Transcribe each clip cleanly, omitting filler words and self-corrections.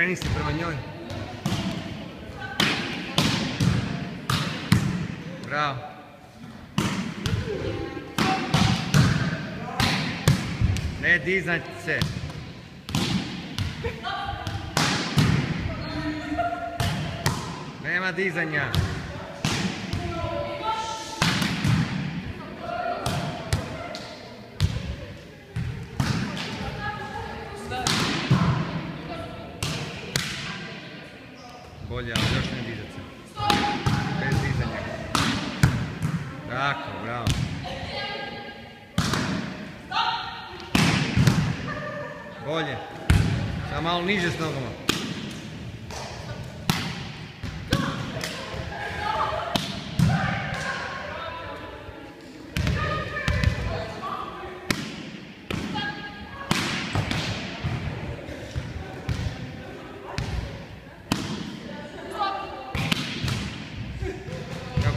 Okreni se prema njoj. Bravo. Ne dizaj se. Nema dizanja. Bolje, ali još ne dizat se. Bez dizanja. Tako, bravo. Bolje. Samo malo niže s nogama.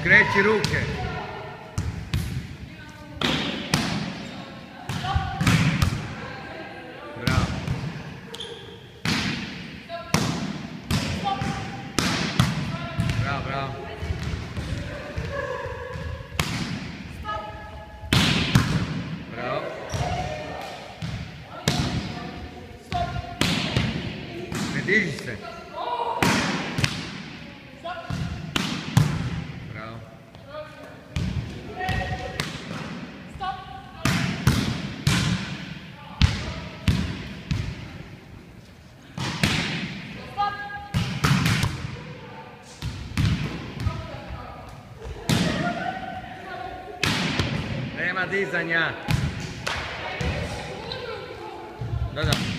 Kreći ruke. Bravo. Bravo, bravo. Bravo. Ne diži se. Nema dizanja. Da.